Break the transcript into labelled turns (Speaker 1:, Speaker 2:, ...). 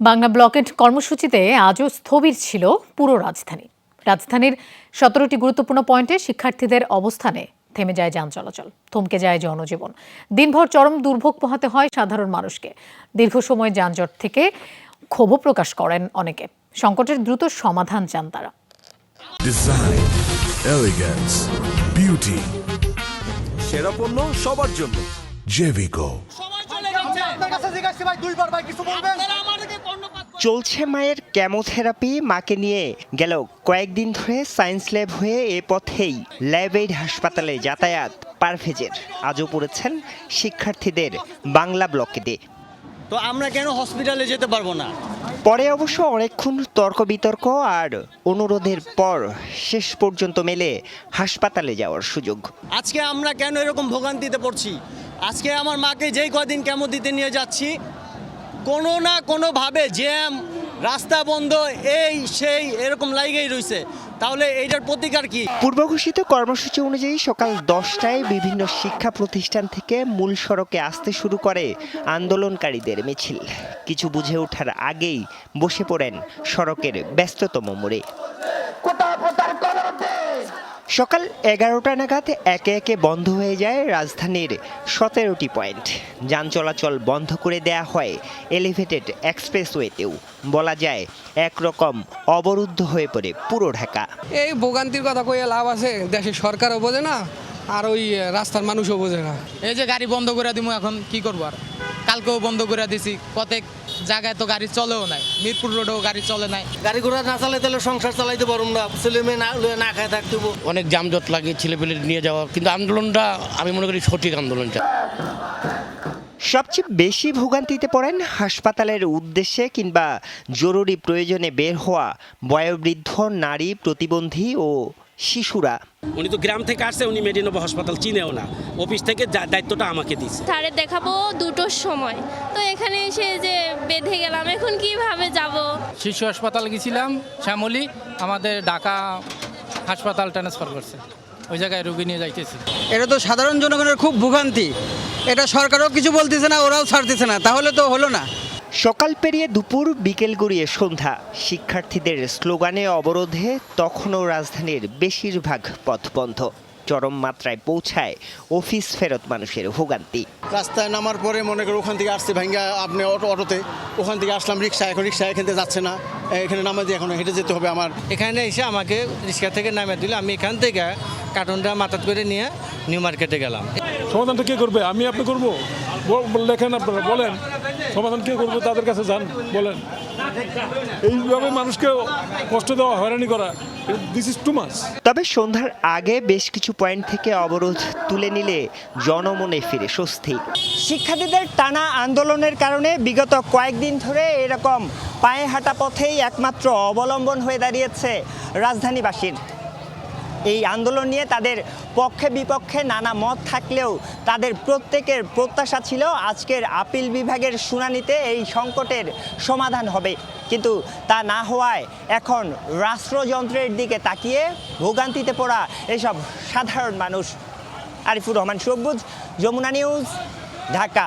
Speaker 1: Bangla blocked কর্মসূচিতে আজও স্থবির ছিল পুরো রাজধানী। রাজধানীর 17টি গুরুত্বপূর্ণ পয়েন্টে শিক্ষার্থীদের অবস্থানে থেমে যায় যান চলাচল, থমকে যায় জনজীবন। দিনভর চরম দুর্ভোগ পোহাতে হয় সাধারণ মানুষকে। দীর্ঘ সময় যানজট থেকে ক্ষোভ প্রকাশ করেন অনেকে। সংকটের দ্রুত সমাধান চান তারা।
Speaker 2: ডিজাইন, এলিগেন্স, বিউটি,
Speaker 3: সেরা পণ্য সবার জন্য।
Speaker 2: জেভিকো।
Speaker 4: চলছে মায়ের কেমোথেরাপি। মাকে নিয়ে গেল কয়েকদিন ধরে সায়েন্স ল্যাব হয়ে এ পথেই ল্যাবেড হাসপাতালে যাতায়াত পারভেজের। আজও পড়েছেন শিক্ষার্থীদের বাংলা ব্লকেটে।
Speaker 5: তো আমরা কেন হসপিটালে যেতে পারবো না?
Speaker 4: পরে অবশ্য অনেকক্ষণ তর্ক বিতর্ক আর অনুরোধের পর শেষ পর্যন্ত মেলে হাসপাতালে যাওয়ার সুযোগ।
Speaker 5: আজকে আমরা কেন এরকম ভোগান্তিতে পড়ছি? আজকে আমার মাকে যেই কদিন কেমো দিতে নিয়ে যাচ্ছি, কোনো না কোনোভাবে জ্যাম, রাস্তা বন্ধ, এই সেই এরকম লাইগেই রয়েছে। তাহলে এইটার প্রতিকার কি?
Speaker 4: পূর্ব ঘোষিত কর্মসূচি অনুযায়ী সকাল 10টায় বিভিন্ন শিক্ষা প্রতিষ্ঠান থেকে মূল সড়কে আসতে শুরু করে আন্দোলনকারীদের মিছিল। কিছু বুঝে ওঠার আগেই বসে পড়েন সড়কের ব্যস্ততম মোড়ে। সকাল 11টা নাগাদ একে একে বন্ধ হয়ে যায় রাজধানীর 17টি পয়েন্ট। যান চলাচল বন্ধ করে দেয়া হয় এলিভেটেড এক্সপ্রেসওয়েতেও। বলা যায় একরকম অবরুদ্ধ হয়ে পড়ে পুরো ঢাকা।
Speaker 6: এই ভোগান্তির কথা কইয়া লাভ আছে? দেশের সরকারও বোঝে না, আর ওই রাস্তার মানুষও বোঝে না।
Speaker 7: এই যে গাড়ি বন্ধ করে দিব, এখন কি করবো? আর কালকেও বন্ধ করে দিছি। প্রত্যেক জায়গায় তো গাড়ি চলেও নাই, মিরপুর রোডেও গাড়ি চলে নাই।
Speaker 5: গাড়ি ঘোড়া না চালাই তাহলে সংসার চালাইতে পারবো না, ছেলে মেয়ে না খায় থাকতে।
Speaker 8: অনেক যানজট লাগে ছেলেপেলে নিয়ে যাওয়া, কিন্তু আন্দোলনটা আমি মনে করি সঠিক আন্দোলনটা।
Speaker 4: সবচেয়ে বেশি ভোগান্তিতে পড়েন হাসপাতালের উদ্দেশ্যে কিংবা জরুরি প্রয়োজনে বের হওয়া বয়োবৃদ্ধ, নারী, প্রতিবন্ধী ও শিশুরা।
Speaker 8: উনি তো গ্রাম থেকে আসছে, উনি মেডিনোভা হাসপাতাল চিনেও না। অফিস থেকে দায়িত্বটা আমাকে দিচ্ছে।
Speaker 9: স্যারে দেখাবো 2টোর সময়, তো এখানে এসে যে বেঁধে গেলাম, এখন কিভাবে যাব?
Speaker 7: শিশু হাসপাতাল গেছিলাম শ্যামলী, আমাদের ঢাকা হাসপাতাল ট্রান্সফার করছে, ওই জায়গায় রোগী নিয়ে যাইতেছি।
Speaker 6: এটা তো সাধারণ জনগণের খুব ভোগান্তি। এটা সরকারও কিছু বলতেছে না, ওরাও ছাড়তেছে না, তাহলে তো হলো না।
Speaker 4: সকাল পেরিয়ে দুপুর, বিকেল গড়িয়ে সন্ধ্যা, শিক্ষার্থীদের স্লোগানে অবরোধে তখনও রাজধানীর বেশিরভাগ পথ বন্ধ। চরম মাত্রায় পৌঁছায় অফিস ফেরত মানুষের ভোগান্তি।
Speaker 5: রাস্তায় নামার পরে মনে করো ওখান থেকে আসছে ভাঙ্গা, আপনি অটোতে, ওখান থেকে আসলাম রিক্সা, এখন রিক্সা এখান থেকে যাচ্ছে না, এখানে নামা দিয়ে এখন হেঁটে যেতে হবে আমার।
Speaker 7: এখানে এসে আমাকে রিক্সা থেকে নামিয়ে দিল, আমি এখান থেকে কার্টুনটা মাথাত করে নিয়ে নিউ মার্কেটে গেলাম।
Speaker 10: সমাধানটা কে করবে? আমি আপনি করবো? লেখেন আপনারা, বলেন সমাধান কে করবে, তাদের কাছে যান, বলেন। এইভাবে মানুষকে কষ্ট দেওয়া, হয়রানি করা, দিস ইজ টু মাচ।
Speaker 4: তবে সন্ধ্যার আগে বেশ কিছু পয়েন্ট থেকে অবরোধ তুলে নিলে জনমনে ফিরে স্বস্তি। শিক্ষার্থীদের টানা আন্দোলনের কারণে বিগত কয়েকদিন ধরে এরকম পায়ে হাঁটা পথেই একমাত্র অবলম্বন হয়ে দাঁড়িয়েছে রাজধানীবাসীর। এই আন্দোলন নিয়ে তাদের পক্ষে বিপক্ষে নানা মত থাকলেও তাদের প্রত্যেকের প্রত্যাশা ছিল আজকের আপিল বিভাগের শুনানিতে এই সংকটের সমাধান হবে। কিন্তু তা না হওয়ায় এখন রাষ্ট্রযন্ত্রের দিকে তাকিয়ে ভোগান্তিতে পড়া এসব সাধারণ মানুষ। আরিফুর রহমান সবুজ, যমুনা নিউজ, ঢাকা।